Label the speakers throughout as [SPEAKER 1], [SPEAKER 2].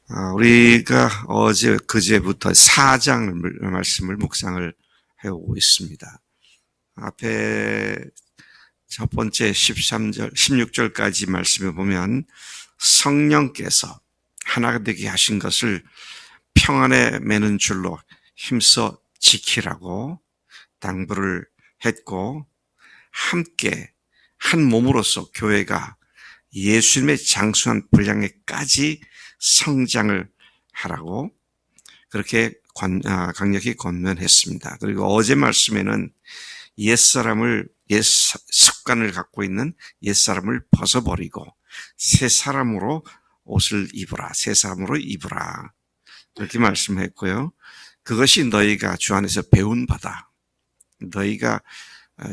[SPEAKER 1] 우리가 어제, 그제부터 4장 말씀을 묵상을 해오고 있습니다. 앞에 첫 번째 13절, 16절까지 말씀을 보면 성령께서 하나가 되게 하신 것을 평안에 매는 줄로 힘써 지키라고 당부를 했고, 함께 한 몸으로서 교회가 예수님의 장수한 분량에까지 성장을 하라고 그렇게 강력히 권면했습니다. 그리고 어제 말씀에는 옛 습관을 갖고 있는 옛사람을 벗어버리고 새 사람으로 옷을 입으라, 새 사람으로 입으라, 그렇게 말씀했고요. 그것이 너희가 주 안에서 배운 바다. 너희가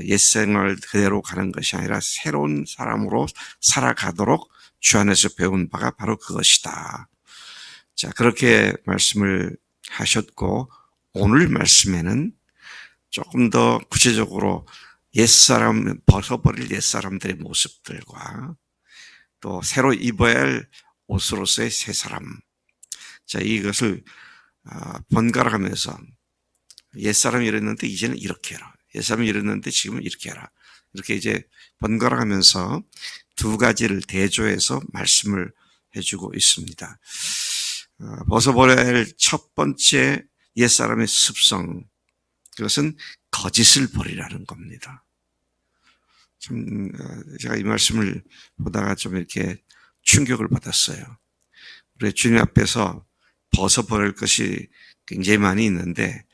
[SPEAKER 1] 옛생활 그대로 가는 것이 아니라 새로운 사람으로 살아가도록 주 안에서 배운 바가 바로 그것이다. 자, 그렇게 말씀을 하셨고, 오늘 말씀에는 조금 더 구체적으로 벗어버릴 옛사람들의 모습들과 또 새로 입어야 할 옷으로서의 새 사람. 자, 이것을 번갈아 가면서 옛사람이 이랬는데 이제는 이렇게 해라. 옛사람이 이랬는데 지금은 이렇게 해라. 이렇게 이제 번갈아 가면서 두 가지를 대조해서 말씀을 해주고 있습니다. 벗어버려야 할 첫 번째 옛사람의 습성, 그것은 거짓을 버리라는 겁니다. 참, 제가 이 말씀을 보다가 좀 이렇게 충격을 받았어요. 우리 주님 앞에서 벗어버릴 것이 굉장히 많이 있는데,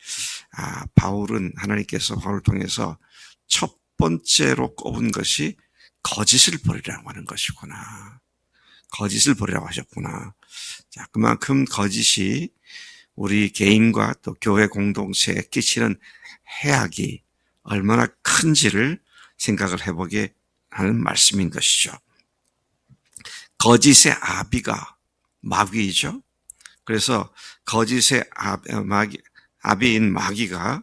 [SPEAKER 1] 바울은 하나님께서 바울을 통해서 첫 번째로 꼽은 것이 거짓을 버리라고 하는 것이구나. 거짓을 버리라고 하셨구나. 자, 그만큼 거짓이 우리 개인과 또 교회 공동체에 끼치는 해악이 얼마나 큰지를 생각을 해보게 하는 말씀인 것이죠. 거짓의 아비가 마귀이죠. 그래서 거짓의 아비인 마귀가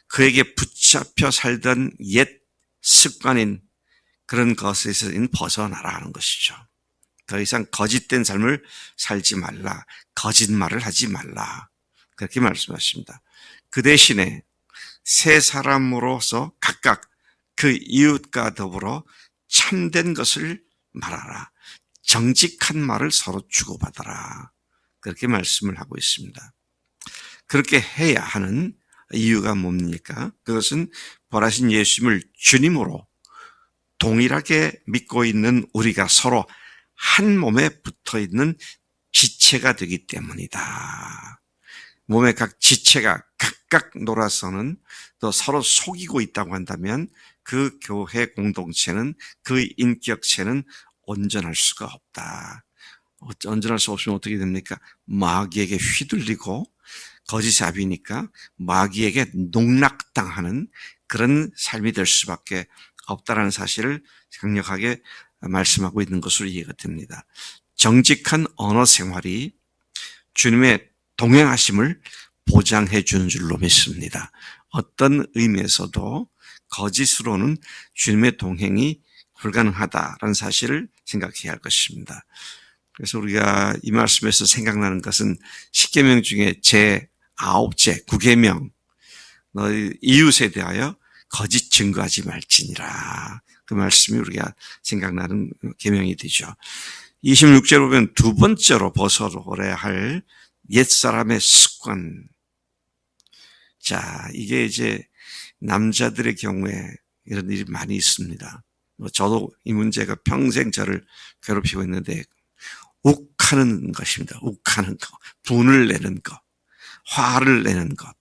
[SPEAKER 1] 그에게 붙잡혀 살던 옛 습관인 그런 것에서 벗어나라 하는 것이죠. 더 이상 거짓된 삶을 살지 말라. 거짓말을 하지 말라. 그렇게 말씀하십니다. 그 대신에 새 사람으로서 각각 그 이웃과 더불어 참된 것을 말하라. 정직한 말을 서로 주고받아라. 그렇게 말씀을 하고 있습니다. 그렇게 해야 하는 이유가 뭡니까? 그것은 부활하신 예수님을 주님으로 동일하게 믿고 있는 우리가 서로 한 몸에 붙어 있는 지체가 되기 때문이다. 몸의 각 지체가 각각 놀아서는 또 서로 속이고 있다고 한다면 그 교회 공동체는, 그 인격체는 온전할 수가 없다. 온전할 수 없으면 어떻게 됩니까? 마귀에게 휘둘리고 거짓의 아비니까 마귀에게 농락당하는 그런 삶이 될 수밖에 없다라는 사실을 강력하게 말씀하고 있는 것으로 이해가 됩니다. 정직한 언어 생활이 주님의 동행하심을 보장해 주는 줄로 믿습니다. 어떤 의미에서도 거짓으로는 주님의 동행이 불가능하다라는 사실을 생각해야 할 것입니다. 그래서 우리가 이 말씀에서 생각나는 것은 10계명 중에 제9제 9계명, 너희 이웃에 대하여 거짓 증거하지 말지니라. 그 말씀이 우리가 생각나는 계명이 되죠. 26절에 보면 두 번째로 벗어버려야 할 옛사람의 습관. 자, 이게 이제 남자들의 경우에 이런 일이 많이 있습니다. 저도 이 문제가 평생 저를 괴롭히고 있는데, 욱하는 것입니다. 욱하는 것, 분을 내는 것, 화를 내는 것.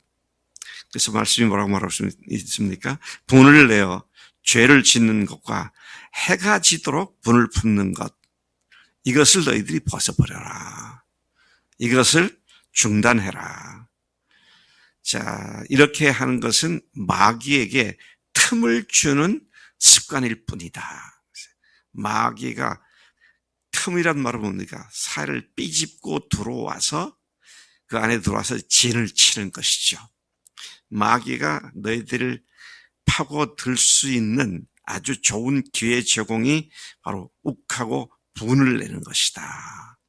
[SPEAKER 1] 그래서 말씀이 뭐라고 말하고 있습니까? 분을 내어 죄를 짓는 것과 해가 지도록 분을 품는 것, 이것을 너희들이 벗어버려라. 이것을 중단해라. 자, 이렇게 하는 것은 마귀에게 틈을 주는 습관일 뿐이다. 마귀가 틈이란 말은 뭡니까? 살을 삐집고 들어와서 그 안에 들어와서 진을 치는 것이죠. 마귀가 너희들을 파고들 수 있는 아주 좋은 기회 제공이 바로 욱하고 분을 내는 것이다.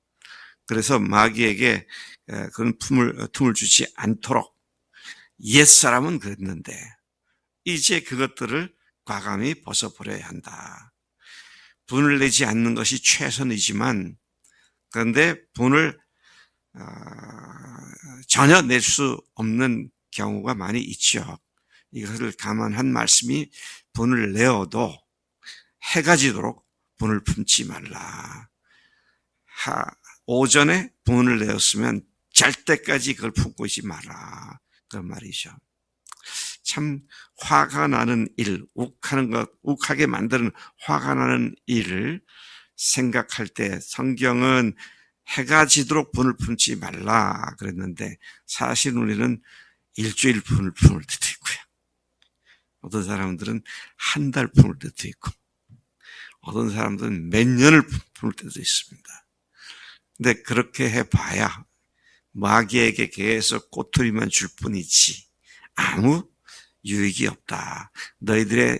[SPEAKER 1] 그래서 마귀에게 그런 틈을 주지 않도록 옛사람은 그랬는데 이제 그것들을 과감히 벗어버려야 한다. 분을 내지 않는 것이 최선이지만 그런데 분을 전혀 낼 수 없는 경우가 많이 있죠. 이것을 감안한 말씀이 분을 내어도 해가 지도록 분을 품지 말라. 오전에 분을 내었으면 잘 때까지 그걸 품고 있지 마라. 그런 말이죠. 참 화가 나는 일, 욱하게 만드는 화가 나는 일을 생각할 때 성경은 해가 지도록 분을 품지 말라 그랬는데 사실 우리는 일주일 분을 품을 때도 있고요. 어떤 사람들은 한 달 품을 때도 있고 어떤 사람들은 몇 년을 품을 때도 있습니다. 근데 그렇게 해봐야 마귀에게 계속 꼬투리만 줄 뿐이지 아무 유익이 없다. 너희들의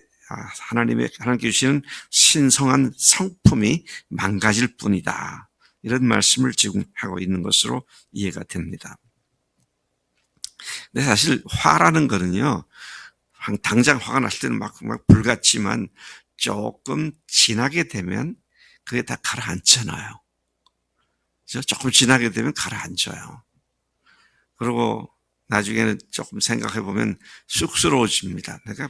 [SPEAKER 1] 하나님께 주시는 신성한 성품이 망가질 뿐이다. 이런 말씀을 지금 하고 있는 것으로 이해가 됩니다. 근데 사실 화라는 거는요, 당장 화가 났을 때는 막 불같지만 조금 지나게 되면 그게 다 가라앉잖아요. 조금 지나게 되면 가라앉아요. 그리고 나중에는 조금 생각해 보면 쑥스러워집니다. 내가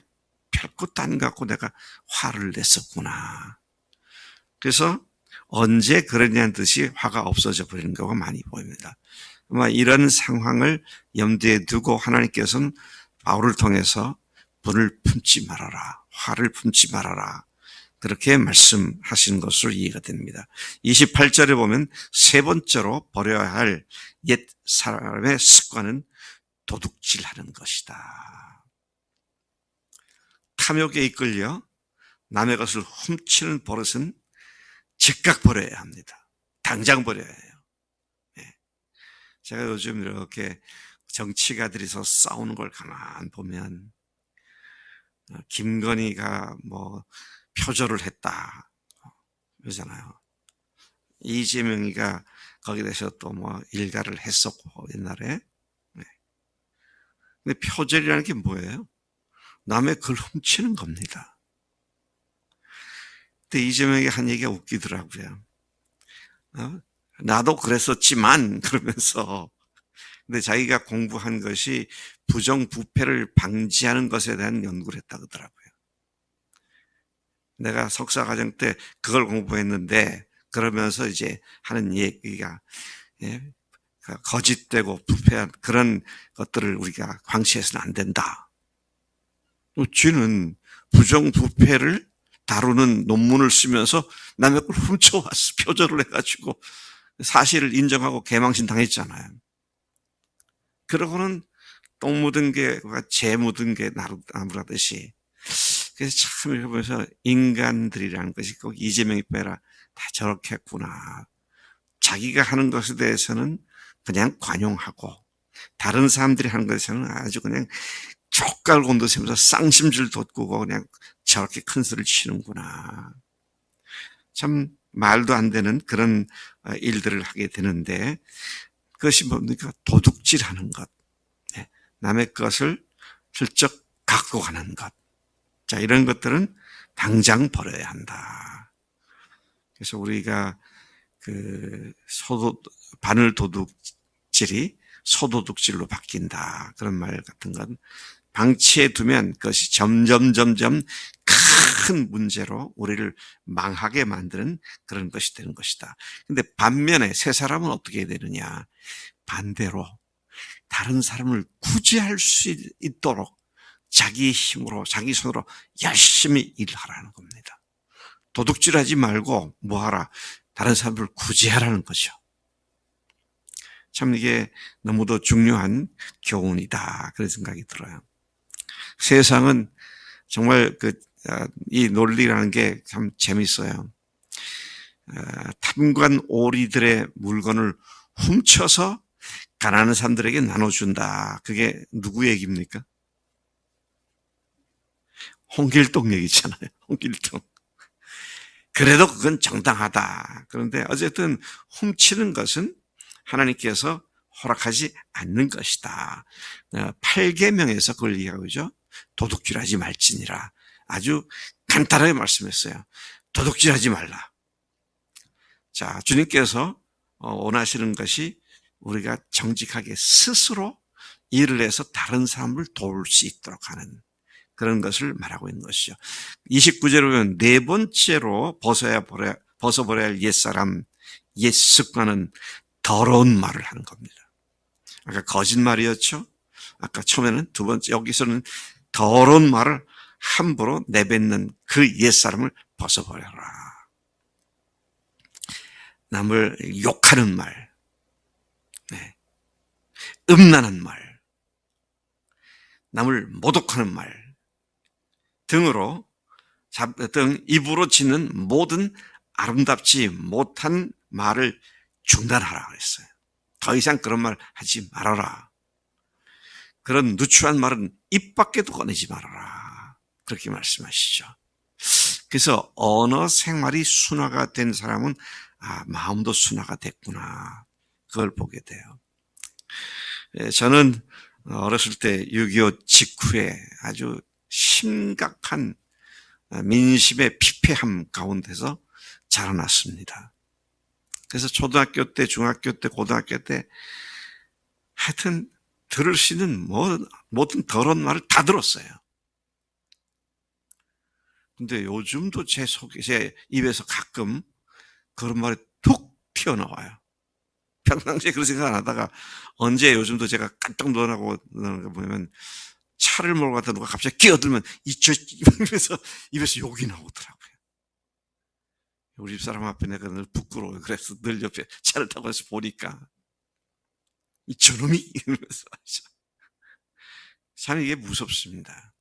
[SPEAKER 1] 별것도 안 갖고 내가 화를 냈었구나. 그래서 언제 그러냐는 듯이 화가 없어져 버리는 경우가 많이 보입니다. 아마 이런 상황을 염두에 두고 하나님께서는 바울을 통해서 분을 품지 말아라. 화를 품지 말아라. 그렇게 말씀하신 것으로 이해가 됩니다. 28절에 보면 세 번째로 버려야 할 옛 사람의 습관은 도둑질하는 것이다. 탐욕에 이끌려 남의 것을 훔치는 버릇은 즉각 버려야 합니다. 당장 버려야 해요. 네. 제가 요즘 이렇게 정치가들이서 싸우는 걸 가만 보면 김건희가 뭐 표절을 했다 그러잖아요. 이재명이가 거기에 대해서 또 뭐 일가를 했었고 옛날에. 네. 근데 표절이라는 게 뭐예요? 남의 글 훔치는 겁니다. 근데 이재명이 한 얘기가 웃기더라고요. 나도 그랬었지만 그러면서 근데 자기가 공부한 것이 부정부패를 방지하는 것에 대한 연구를 했다 그러더라고요. 내가 석사과정 때 그걸 공부했는데 그러면서 이제 하는 얘기가 거짓되고 부패한 그런 것들을 우리가 광시해서는 안 된다. 쥐는 부정부패를 다루는 논문을 쓰면서 남의 걸 훔쳐왔어. 표절을 해가지고 사실을 인정하고 개망신 당했잖아요. 그러고는 똥 묻은 게와 재 묻은 게 나무라듯이. 그래서 참 이렇게 보면서 인간들이라는 것이 꼭 이재명이 빼라 다 저렇게 했구나. 자기가 하는 것에 대해서는 그냥 관용하고 다른 사람들이 하는 것에서는 아주 그냥 족갈 곤두세면서 쌍심줄 돋구고 그냥 저렇게 큰 소리를 치는구나. 참 말도 안 되는 그런 일들을 하게 되는데 그것이 뭡니까? 도둑질하는 것. 남의 것을 슬쩍 갖고 가는 것. 자, 이런 것들은 당장 버려야 한다. 그래서 우리가 바늘 도둑질이 소도둑질로 바뀐다. 그런 말 같은 건 방치해 두면 그것이 점점 큰 문제로 우리를 망하게 만드는 그런 것이 되는 것이다. 근데 반면에 세 사람은 어떻게 해야 되느냐? 반대로 다른 사람을 구제할 수 있도록 자기 힘으로 자기 손으로 열심히 일하라는 겁니다. 도둑질하지 말고 뭐하라? 다른 사람을 구제하라는 거죠. 참 이게 너무도 중요한 교훈이다. 그런 생각이 들어요. 세상은 정말 이 논리라는 게 참 재밌어요. 탐관 오리들의 물건을 훔쳐서 가난한 사람들에게 나눠준다. 그게 누구 얘기입니까? 홍길동 얘기잖아요. 홍길동. 그래도 그건 정당하다. 그런데 어쨌든 훔치는 것은 하나님께서 허락하지 않는 것이다. 8계명에서 그걸 얘기하고 있죠. 도둑질하지 말지니라. 아주 간단하게 말씀했어요. 도둑질하지 말라. 자, 주님께서 원하시는 것이 우리가 정직하게 스스로 일을 해서 다른 사람을 도울 수 있도록 하는 그런 것을 말하고 있는 것이죠. 29절에 보면 네 번째로 벗어버려야 할 옛사람, 옛습관은 더러운 말을 하는 겁니다. 아까 거짓말이었죠. 아까 처음에는 두 번째, 여기서는 더러운 말을 함부로 내뱉는 그 옛사람을 벗어버려라. 남을 욕하는 말, 네. 음란한 말, 남을 모독하는 말 등으로 입으로 짓는 모든 아름답지 못한 말을 중단하라 그랬어요. 더 이상 그런 말 하지 말아라. 그런 누추한 말은 입 밖에도 꺼내지 말아라. 그렇게 말씀하시죠. 그래서 언어 생활이 순화가 된 사람은 마음도 순화가 됐구나. 그걸 보게 돼요. 저는 어렸을 때 6.25 직후에 아주 심각한 민심의 피폐함 가운데서 자라났습니다. 그래서 초등학교 때, 중학교 때, 고등학교 때 하여튼 들을 수 있는 모든 더러운 말을 다 들었어요. 근데 요즘도 제 입에서 가끔 그런 말이 툭 튀어나와요. 평상시에 그런 생각 안 하다가 언제 요즘도 제가 깜짝 놀라고 보면 차를 몰고 가다 누가 갑자기 끼어들면 입에서 욕이 나오더라고요. 우리 집사람 앞에 내가 늘 부끄러워요. 그래서 늘 옆에 차를 타고 해서 보니까 저놈이 이러면서 참 이게 무섭습니다.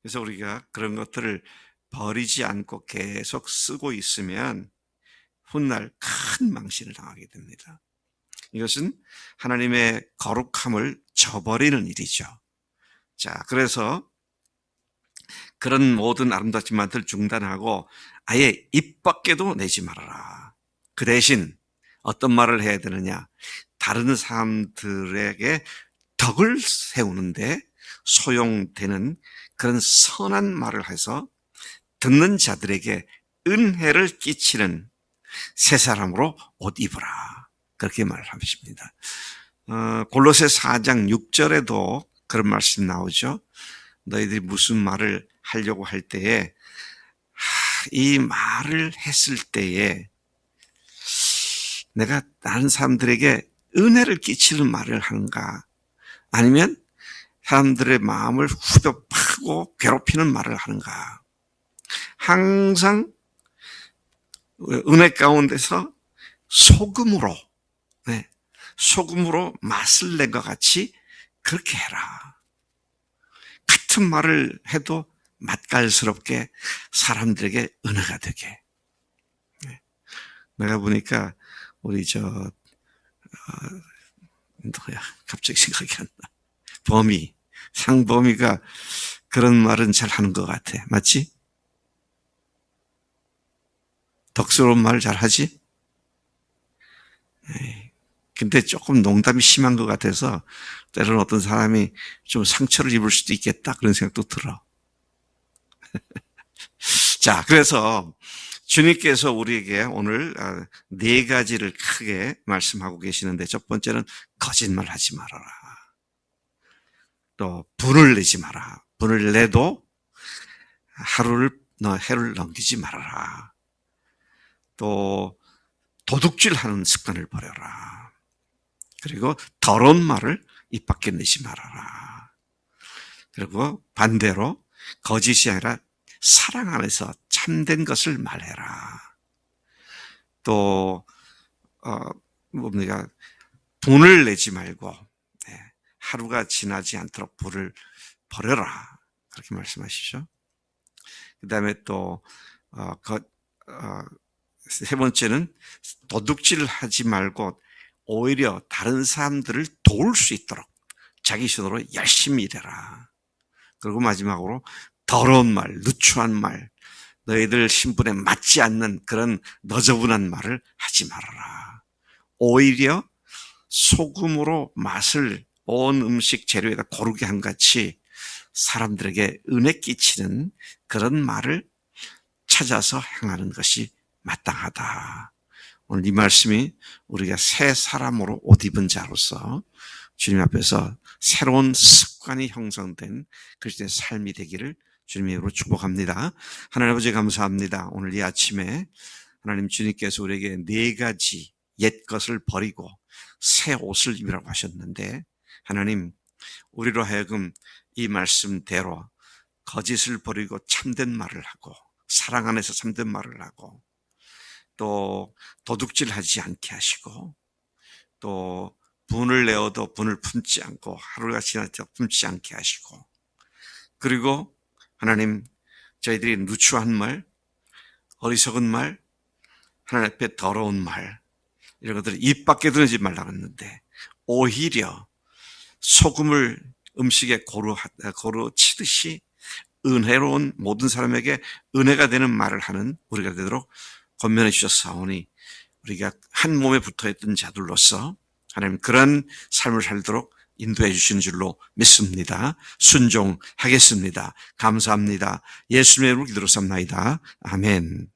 [SPEAKER 1] 그래서 우리가 그런 것들을 버리지 않고 계속 쓰고 있으면 훗날 큰 망신을 당하게 됩니다. 이것은 하나님의 거룩함을 저버리는 일이죠. 자, 그래서 그런 모든 아름답지 말들 중단하고 아예 입 밖에도 내지 말아라. 그 대신 어떤 말을 해야 되느냐? 다른 사람들에게 덕을 세우는데 소용되는 그런 선한 말을 해서 듣는 자들에게 은혜를 끼치는 새 사람으로 옷 입으라. 그렇게 말하십니다. 골로새 4장 6절에도 그런 말씀 나오죠. 너희들이 무슨 말을 하려고 할 때에 이 말을 했을 때에 내가 다른 사람들에게 은혜를 끼치는 말을 하는가, 아니면 사람들의 마음을 후벼 파고 괴롭히는 말을 하는가. 항상 은혜 가운데서 소금으로 맛을 낸 것 같이 그렇게 해라. 같은 말을 해도 맛깔스럽게 사람들에게 은혜가 되게. 내가 보니까 우리 누구야? 갑자기 생각이 안 나. 상범이가 그런 말은 잘 하는 것 같아. 맞지? 덕스러운 말 잘 하지? 근데 조금 농담이 심한 것 같아서 때로는 어떤 사람이 좀 상처를 입을 수도 있겠다 그런 생각도 들어. 자, 그래서 주님께서 우리에게 오늘 네 가지를 크게 말씀하고 계시는데, 첫 번째는 거짓말 하지 말아라. 또 분을 내지 마라. 분을 내도 해를 넘기지 말아라. 또 도둑질하는 습관을 버려라. 그리고 더러운 말을 입 밖에 내지 말아라. 그리고 반대로 거짓이 아니라 사랑 안에서 참된 것을 말해라. 또 분을 내지 말고 하루가 지나지 않도록 분을 버려라. 그렇게 말씀하시죠. 그 다음에 또 세 번째는 도둑질을 하지 말고 오히려 다른 사람들을 도울 수 있도록 자기 손으로 열심히 일해라. 그리고 마지막으로 더러운 말, 누추한 말, 너희들 신분에 맞지 않는 그런 너저분한 말을 하지 말아라. 오히려 소금으로 맛을 온 음식 재료에다 고르게 한 같이 사람들에게 은혜 끼치는 그런 말을 찾아서 행하는 것이 마땅하다. 오늘 이 말씀이 우리가 새 사람으로 옷 입은 자로서 주님 앞에서 새로운 습관이 형성된 그리스도의 삶이 되기를 주님의 이름으로 축복합니다. 하나님 아버지 감사합니다. 오늘 이 아침에 하나님 주님께서 우리에게 4가지 옛 것을 버리고 새 옷을 입으라고 하셨는데, 하나님 우리로 하여금 이 말씀대로 거짓을 버리고 참된 말을 하고 사랑 안에서 참된 말을 하고 또 도둑질하지 않게 하시고 또 분을 내어도 분을 품지 않고 하루가 지나도 품지 않게 하시고, 그리고 하나님 저희들이 누추한 말, 어리석은 말, 하나님 앞에 더러운 말 이런 것들을 입 밖에 드러내지 말라고 했는데 오히려 소금을 음식에 고루 치듯이 은혜로운 모든 사람에게 은혜가 되는 말을 하는 우리가 되도록 권면해 주셨사오니 우리가 한 몸에 붙어있던 자들로서 하나님 그런 삶을 살도록 인도해 주시는 줄로 믿습니다. 순종하겠습니다. 감사합니다. 예수님의 이름으로 기도로 삼나이다. 아멘.